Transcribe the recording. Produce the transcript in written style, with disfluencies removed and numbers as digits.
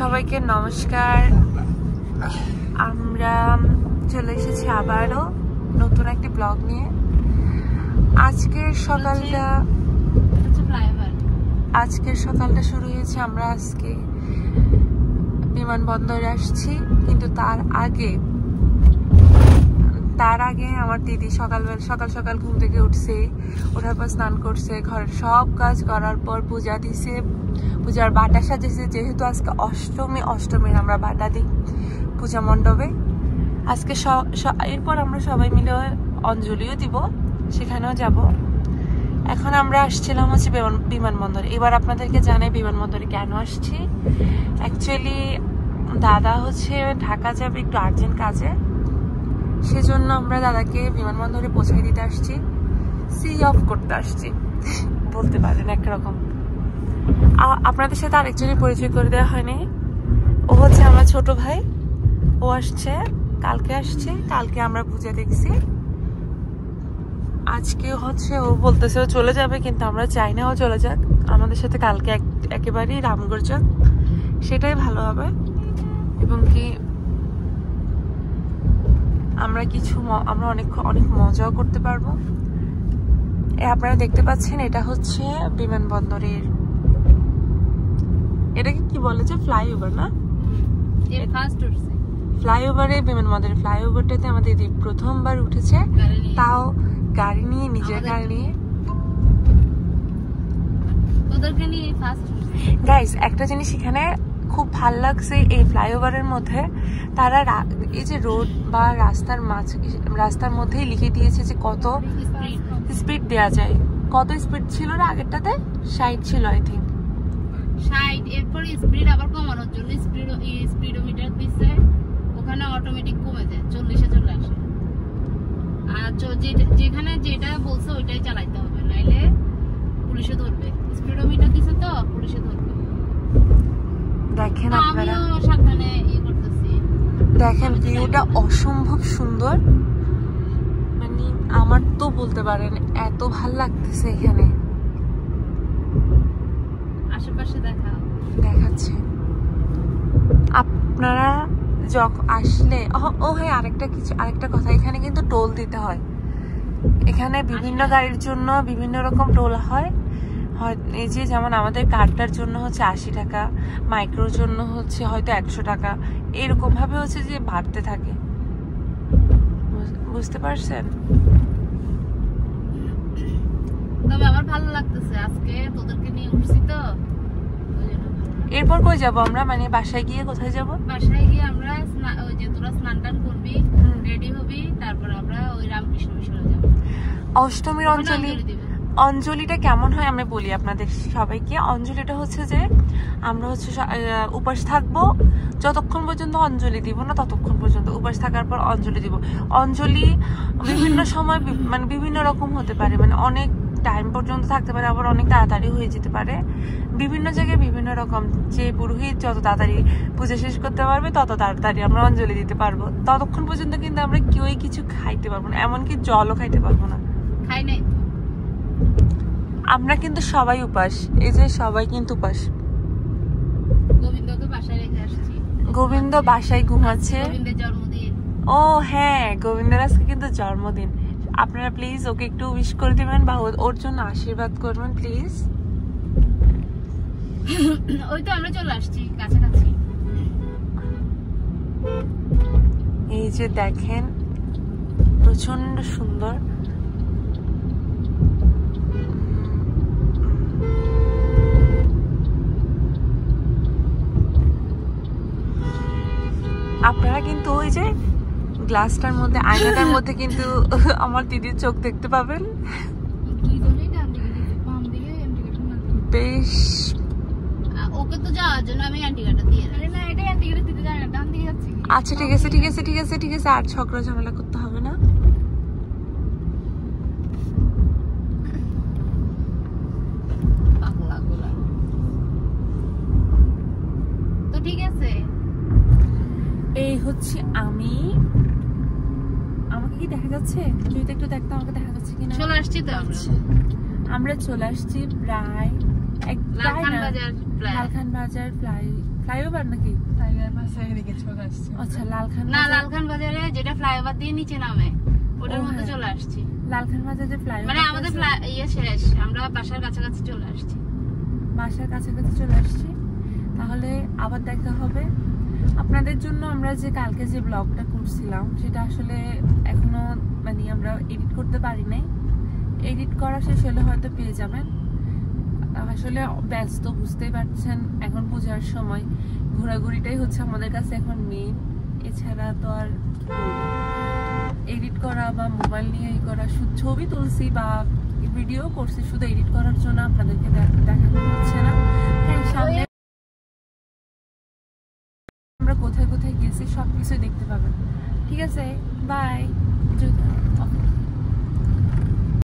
সবাইকে নমস্কার। আমরা চলে এসেছি আবারও নতুন একটি ব্লগ নিয়ে। আজকের সকালটা শুরু হয়েছে, আমরা আজকে বিমানবন্দরে আসছি। কিন্তু তার আগে আমার দিদি সকাল সকাল ঘুম থেকে উঠছে, ওঠার পর স্নান করছে, ঘরের সব কাজ করার পর পূজা দিছে, পূজার বাটা সাজিয়েছে। যেহেতু আজকে অষ্টমীর আমরা বাটা দিই পূজা মণ্ডপে আজকে। এরপর আমরা সবাই মিলে অঞ্জলিও দিব, সেখানেও যাব। এখন আমরা আসছিলাম হচ্ছে বিমানবন্দরে। এবার আপনাদেরকে জানাই বিমানবন্দরে কেন আসছি। অ্যাকচুয়ালি দাদা হচ্ছে ঢাকা যাবে একটু আর্জেন্ট কাজে, সেজন্য আমরা দাদাকে বিমানবন্দরে পৌঁছাই দিতে আসছি, সি অফ করতে আসছি বলতে পারেন একরকম। আপনাদের সাথে আরেকজনের পরিচয় করে দেওয়া হয়নি। ও হচ্ছে আমার ছোট ভাই, ও আসছে কালকে আমরা পূজা দেখছি। আজকে হচ্ছে ও বলতেছে ও চলে যাবে, কিন্তু আমরা চাই না ও চলে যাক, আমাদের সাথে কালকে একেবারেই রামগড় যাক, সেটাই ভালো হবে। এবং কি আমরা অনেক মজাও করতে পারবো। আপনারা দেখতে পাচ্ছেন এটা হচ্ছে বিমানবন্দরের, এটাকে কি বলে যে ফ্লাইওভার না, ফ্লাইওভারে বিমানবন্দরের ফ্লাইওভারটাতে আমাদের দিদি প্রথমবার উঠেছে, তাও গাড়ি নিয়ে, নিজের গাড়ি নিয়ে। গাইস, একটা জিনিস এখানে খুব ভাল লাগছে, এই ফ্লাইওভারের মধ্যে তারা এই যে রোড বা রাস্তার মধ্যেই লিখে দিয়েছে যে কত স্পিড দেওয়া যায়। কত স্পিড ছিল না আগেরটাতে? 60 ছিল আই থিঙ্ক, 60। এরপর স্পিড আবার কমানোর জন্য স্পিডোমিটার দিচ্ছে, ওখানে অটোমেটিক কমে যায়, 40-এ চলে আসে। আর যেখানে যেটা বলছে ওইটাই চালাইতে হবে, নাইলে পুলিশে ধরবে। স্পিডোমিটার দিছে তো পুলিশে ধরবে। দেখেন আপনারা, আমিও সাবধানে করতেছি। দেখেন ভিউটা অসম্ভব সুন্দর, মানে আমার তো বলতে পারেন এত ভাল লাগতেছে এখানে। আশেপাশে দেখাচ্ছে আপনারা যখন আসলে। ও হ্যাঁ, আরেকটা কথা, এখানে কিন্তু টোল দিতে হয়। এখানে বিভিন্ন গাড়ির জন্য বিভিন্ন রকম টোল হয়। এই যে যেমন আমাদের কারটার জন্য হচ্ছে 80 টাকা, মাইক্রোর জন্য হচ্ছে হয়তো 100 টাকা, এরকম ভাবে হচ্ছে যে বাড়তে থাকে, বুঝতে পারছেন? তবে আমার ভালো লাগতেছে, আজকে তোদেরকে নিয়ে উঠছি তো। এরপর কই যাব আমরা, মানে বাসায় গিয়ে কোথায় যাব? বাসায় গিয়ে আমরা ওই যে তোরা স্নান টান করবি, রেডি হবি, তারপর আমরা ওই রামকৃষ্ণ মিশনে যাব। অষ্টমীর অঞ্জলিটা কেমন হয় আমি বলি আপনাদের সবাইকে। অঞ্জলিটা হচ্ছে যে আমরা হচ্ছে উপাস থাকবো, যতক্ষণ পর্যন্ত অঞ্জলি দিব না ততক্ষণ পর্যন্ত উপাস থাকার পর অঞ্জলি দিব। অঞ্জলি বিভিন্ন সময় মানে বিভিন্ন রকম হতে পারে, মানে অনেক টাইম পর্যন্ত থাকতে পারে, আবার অনেক তাড়াতাড়ি হয়ে যেতে পারে। বিভিন্ন জায়গায় বিভিন্ন রকম, যে পুরোহিত যত তাড়াতাড়ি পূজা শেষ করতে পারবে তত তাড়াতাড়ি আমরা অঞ্জলি দিতে পারবো। ততক্ষণ পর্যন্ত কিন্তু আমরা কেউই কিছু খাইতে পারবো না, এমনকি জলও খাইতে পারবো না। খাই নাই আমরা কিন্তু সবাই উপাস, এই যে সবাই কিন্তু উপাস। গোবিন্দকে বাসায় রেখে আসছি, গোবিন্দ বাসায় ঘুমাচ্ছে। গোবিন্দের জন্মদিন। ও হ্যাঁ, গোবিন্দের আজকে কিন্তু জন্মদিন। আপনারা প্লিজ ওকে একটু উইশ করে দিবেন বা ওর জন্য আশীর্বাদ করবেন প্লিজ। ওই তো আমরা চলে আসছি কাছাকাছি। এই যে দেখেন প্রচন্ড সুন্দর। আপনারা কিন্তু ওই যে গ্লাসটার মধ্যে, আয়নাটার মধ্যে কিন্তু আমার দিদির চোখ দেখতে পাবেন। বেশ, ওকে তো যাওয়ার জন্য আমি অ্যান্টিগাটা দিয়ে, না এটা অ্যান্টিগাটা দিতে যায় না, ডান দিকে যাচ্ছি। আচ্ছা ঠিক আছে, আর ঝগড়া ঝামেলা করতে হবে না। তো ঠিক আছে, এই হচ্ছে আমি। আমাকে কি দেখা যাচ্ছে? যদি একটু দেখতে, আমাকে দেখা যাচ্ছে কিনা। চলে আসছি তো আমরা চলে আসছি প্রায় লালখান বাজার লালখান বাজার ফ্লাইওভার নাকি আচ্ছা লালখান বাজারে যেটা ফ্লাইওভার দিয়ে নিচে নামে ওটার মধ্যে চলে আসছি লালখান বাজারে ফ্লাইওভার মানে আমাদের ইয়ে শেষ আমরা বাসার কাছাকাছি চলে আসছি তাহলে আবার দেখা হবে আপনাদের জন্য আমরা যে কালকে যে ব্লগটা করছিলাম সেটা আসলে এখনো মানে আমরা এডিট করতে পারি নাই এডিট করা শেষ হলে হয়তো পেয়ে যাবেন আসলে ব্যস্ত বুঝতেই পারছেন এখন পূজার সময় ঘোরাঘুরিটাই হচ্ছে আমাদের কাছে এখন মেইন এছাড়া তো আর এডিট করা বা মোবাইল নিয়ে করা ছবি তুলছি বা ভিডিও করছি শুধু এডিট করার জন্য আপনাদেরকে দেখানো হচ্ছে না হ্যাঁ সামনে আমরা কোথায় কোথায় গেছি সবকিছু দেখতে পাবেন ঠিক আছে বাই